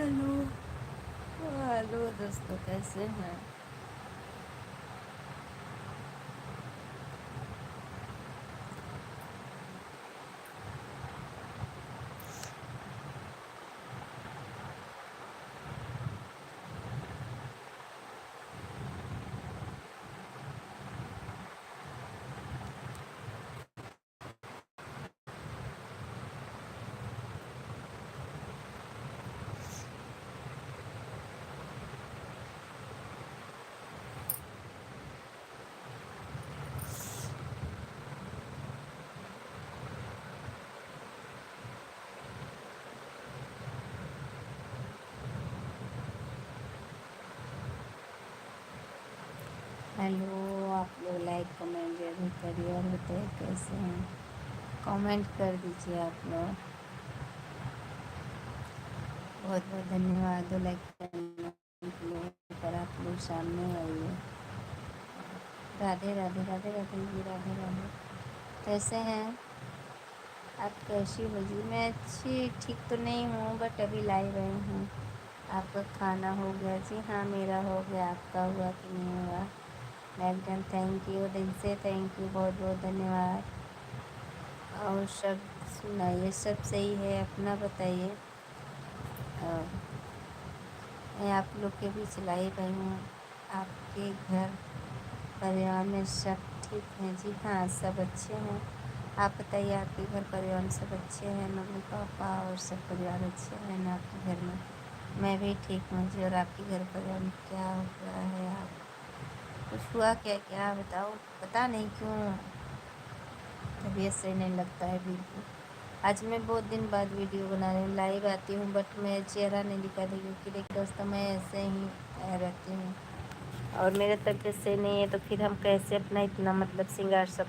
Hello. Hello दोस्तों, कैसे हैं? हेलो, आप लोग लाइक कमेंट जरूर करिए और बताइए कैसे हैं। कमेंट कर दीजिए आप लोग। बहुत बहुत धन्यवाद लाइक करने के लिए। पर आप लोग सामने आइए। राधे राधे राधे राधे जी, राधे राधे। कैसे हैं आप? कैसी हो जी? मैं अच्छी ठीक तो नहीं हूँ, बट अभी लाइव आई हूँ। आपका खाना हो गया जी? हाँ, मेरा हो गया। आपका हुआ कि नहीं हुआ? एकदम थैंक यू, दिल से थैंक यू, बहुत बहुत धन्यवाद। और सब सुनाइए, सब सही है? अपना बताइए। और मैं आप लोग के बीच लाई भाई हूँ। आपके घर परिवार में सब ठीक हैं जी? हाँ, सब अच्छे हैं। आप बताइए, आपके घर परिवार में सब अच्छे हैं? मम्मी पापा और सब परिवार अच्छे हैं ना आपके घर में? मैं भी ठीक हूँ जी। और आपके घर परिवार में क्या हो रहा है? आप कुछ हुआ क्या? क्या बताओ। पता नहीं क्यों तबीयत सही नहीं लगता है बिल्कुल। आज मैं बहुत दिन बाद वीडियो बना रही हूँ, लाइव आती हूँ, बट मैं चेहरा नहीं दिखाती क्योंकि देखिए दोस्तों, मैं ऐसे ही रहती हूँ और मेरा तबीयत सही नहीं है, तो फिर हम कैसे अपना इतना मतलब श्रृंगार सब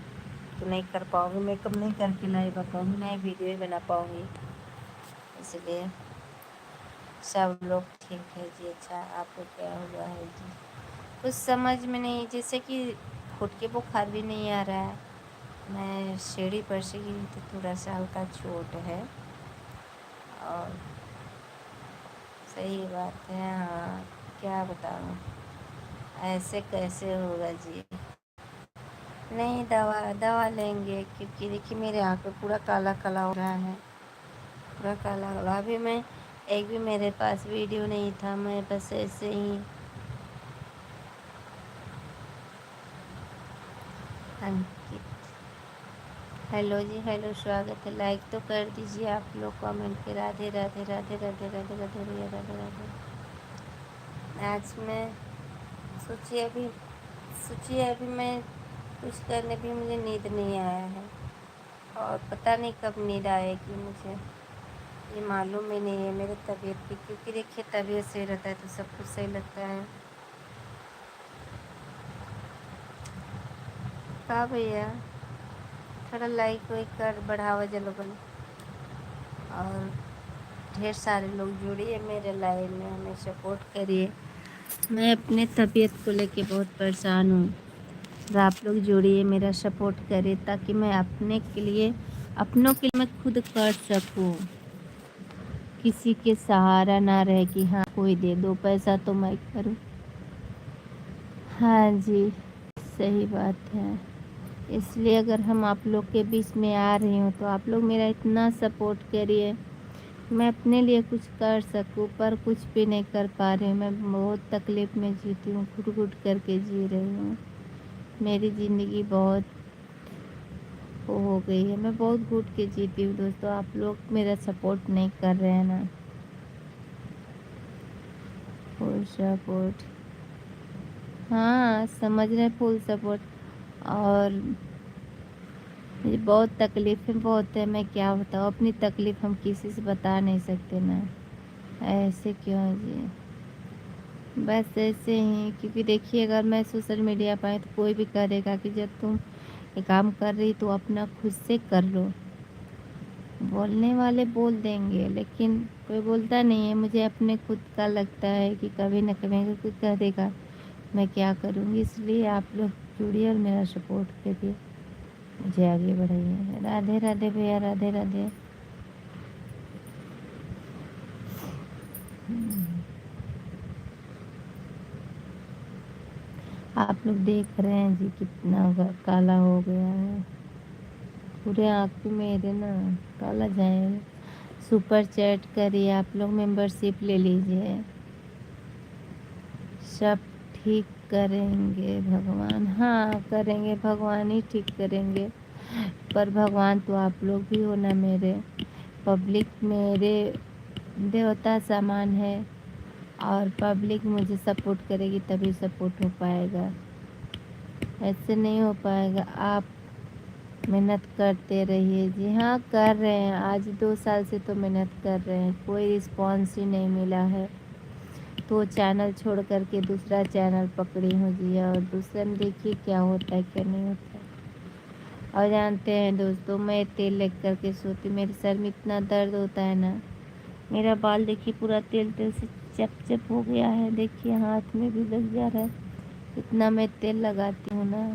तो नहीं कर पाऊँगी, मेकअप नहीं करके लाइव आ पाऊँगी, नहीं वीडियो ही बना पाऊँगी। इसलिए सब लोग ठीक है जी। अच्छा, आपको क्या हुआ है जी? कुछ समझ में नहीं, जैसे कि फुट के बुखार भी नहीं आ रहा है। मैं सीढ़ी पर से गिरी तो थोड़ा सा हल्का चोट है। और सही बात है। हाँ, क्या बताऊँ, ऐसे कैसे होगा जी? नहीं, दवा दवा लेंगे क्योंकि देखिए मेरे आँख पे पूरा काला काला हो रहा है, पूरा काला हो रहा। अभी मैं एक भी मेरे पास वीडियो नहीं था, मैं बस ऐसे ही। अंकित, हेलो जी, हेलो, स्वागत है। लाइक तो कर दीजिए आप लोग, कमेंट के। राधे राधे राधे राधे राधे राधे भैया, राधे राधे। आज मैं सोचिए अभी मैं कुछ करने भी मुझे नींद नहीं आया है और पता नहीं कब नींद आएगी मुझे, ये मालूम ही नहीं है मेरे तबीयत की। क्योंकि देखिए तबीयत सही रहता है तो सब कुछ सही लगता है। कहा भैया, थोड़ा लाइक वाइक कर बढ़ावा जलोबन। और ढेर सारे लोग जुड़िए मेरे लाइव में, हमें सपोर्ट करिए। मैं अपने तबीयत को लेके बहुत परेशान हूँ और आप लोग जुड़िए, मेरा सपोर्ट करिए ताकि मैं अपनों के लिए मैं खुद कर सकूँ। किसी के सहारा ना रहे कि हाँ कोई दे दो पैसा तो मैं करूँ। हाँ जी, सही बात है। इसलिए अगर हम आप लोग के बीच में आ रही हूँ तो आप लोग मेरा इतना सपोर्ट करिए, मैं अपने लिए कुछ कर सकूँ, पर कुछ भी नहीं कर पा रही हूँ। मैं बहुत तकलीफ़ में जीती हूँ, घुट घुट करके जी रही हूँ। मेरी ज़िंदगी बहुत वो हो गई है, मैं बहुत घुट के जीती हूँ दोस्तों। आप लोग मेरा सपोर्ट नहीं कर रहे हैं ना। फुल सपोर्ट, हाँ समझ रहे, फुल सपोर्ट। और मुझे बहुत तकलीफ़ें बहुत है, मैं क्या बताऊँ अपनी तकलीफ़, हम किसी से बता नहीं सकते ना। ऐसे क्यों जी? बस ऐसे ही, क्योंकि देखिए अगर मैं सोशल मीडिया पर आई तो कोई भी करेगा कि जब तुम ये काम कर रही तो अपना खुद से कर लो। बोलने वाले बोल देंगे लेकिन कोई बोलता नहीं है। मुझे अपने खुद का लगता है कि कभी न कभी अगर कोई कह देगा मैं क्या करूँगी। इसलिए आप लोग जुड़िए और मेरा सपोर्ट करिए, मुझे आगे बढ़ाइए। राधे राधे भैया, राधे राधे। आप लोग देख रहे हैं जी कितना काला हो गया है, पूरे आँख पे मेरे ना काला जाए। सुपर चैट करिए, आप लोग मेंबरशिप ले लीजिए, सब ठीक करेंगे भगवान। हाँ करेंगे, भगवान ही ठीक करेंगे, पर भगवान तो आप लोग भी हो ना मेरे। पब्लिक मेरे देवता समान है, और पब्लिक मुझे सपोर्ट करेगी तभी सपोर्ट हो पाएगा, ऐसे नहीं हो पाएगा। आप मेहनत करते रहिए जी। हाँ कर रहे हैं, आज 2 साल से तो मेहनत कर रहे हैं, कोई रिस्पॉन्स ही नहीं मिला है, तो चैनल छोड़ करके दूसरा चैनल पकड़ी हूँ जी, और दूसरे में देखिए क्या होता है क्या नहीं होता है। और जानते हैं दोस्तों, मैं तेल लग करके सोती, मेरे सर में इतना दर्द होता है ना, मेरा बाल देखिए पूरा तेल तेल से चप चप हो गया है, देखिए हाथ में भी लग जा रहा है, इतना मैं तेल लगाती हूँ ना।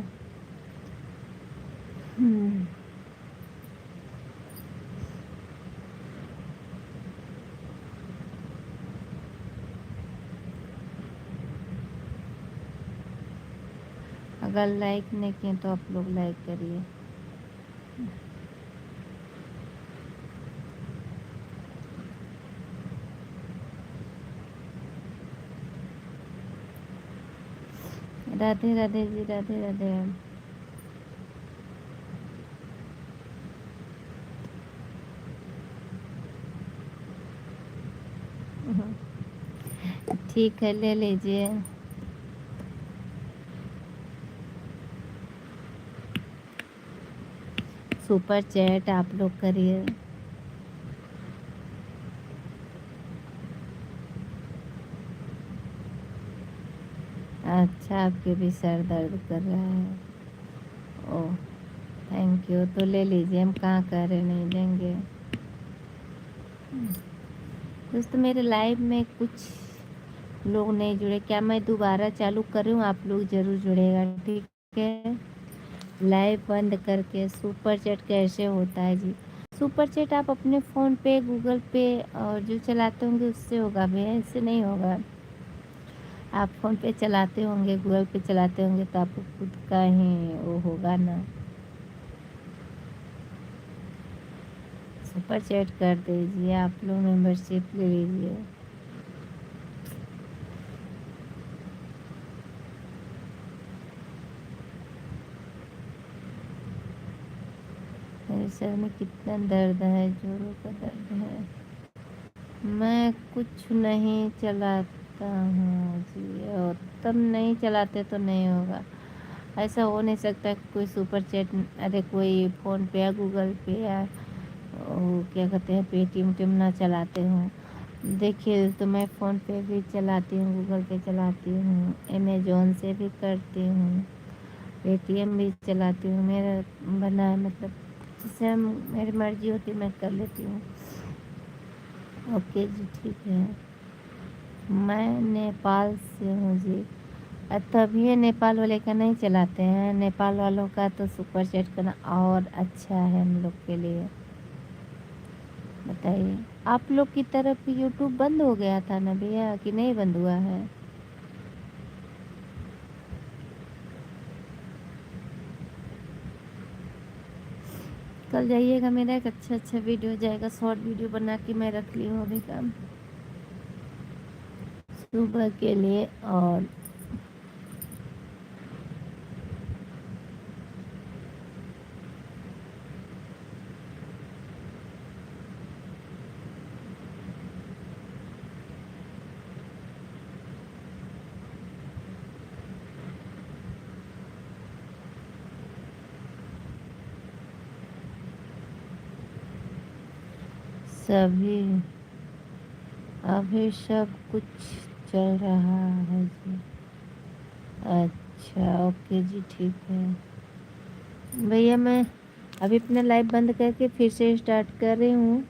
अगर लाइक नहीं किए तो आप लोग लाइक करिए। राधे राधे जी, राधे राधे। ठीक है, ले लीजिए। सुपर चैट आप लोग करिए। अच्छा, आपके भी सर दर्द कर रहा है, ओह थैंक यू। तो ले लीजिए, हम कहाँ कह रहे नहीं देंगे। दोस्तों मेरे लाइव में कुछ लोग नहीं जुड़े, क्या मैं दोबारा चालू करूँ? आप लोग ज़रूर जुड़ेगा, ठीक है। लाइव बंद करके सुपर चैट कैसे होता है जी? सुपर चैट आप अपने फ़ोन पे, गूगल पे और जो चलाते होंगे उससे होगा भैया, ऐसे नहीं होगा। आप फ़ोन पे चलाते होंगे, गूगल पे चलाते होंगे, तो आपको खुद का ही वो होगा ना। सुपर चैट कर दीजिए, आप लोग मेंबरशिप ले लीजिए। मेरे सर में कितना दर्द है, जोरों का दर्द है। मैं कुछ नहीं चलाता हूँ जी, और तब नहीं चलाते तो नहीं होगा। ऐसा हो नहीं सकता कि कोई सुपर चैट, अरे कोई फ़ोन पे या गूगल पे या वो क्या कहते हैं पेटीएम वेटीएम ना चलाते हूँ। देखिए तो मैं फ़ोन पे भी चलाती हूँ, गूगल पे चलाती हूँ, अमेज़ोन से भी करती हूँ, पेटीएम भी चलाती हूँ। मेरा बना है, मतलब जिससे हम मेरी मर्ज़ी होती मैं कर लेती हूँ। ओके जी, ठीक है। मैं नेपाल से हूँ जी। तभी ये नेपाल वाले का नहीं चलाते हैं, नेपाल वालों का तो सुपर चैट करना और अच्छा है हम लोग के लिए। बताइए, आप लोग की तरफ यूट्यूब बंद हो गया था ना भैया, कि नहीं बंद हुआ है? कल जाइएगा, मेरा एक अच्छा अच्छा वीडियो जाएगा, शॉर्ट वीडियो बना के मैं रख ली हूँ अभी काम सुबह के लिए। और सभी अभी सब कुछ चल रहा है जी। अच्छा ओके जी, ठीक है भैया। मैं अभी अपना लाइव बंद करके फिर से स्टार्ट कर रही हूँ,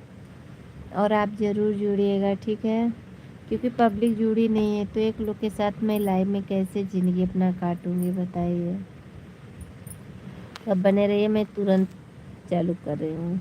और आप ज़रूर जुड़िएगा, ठीक है। क्योंकि पब्लिक जुड़ी नहीं है, तो एक लोग के साथ मैं लाइव में कैसे ज़िंदगी अपना काटूँगी बताइए। अब बने रहिए, मैं तुरंत चालू कर रही हूँ।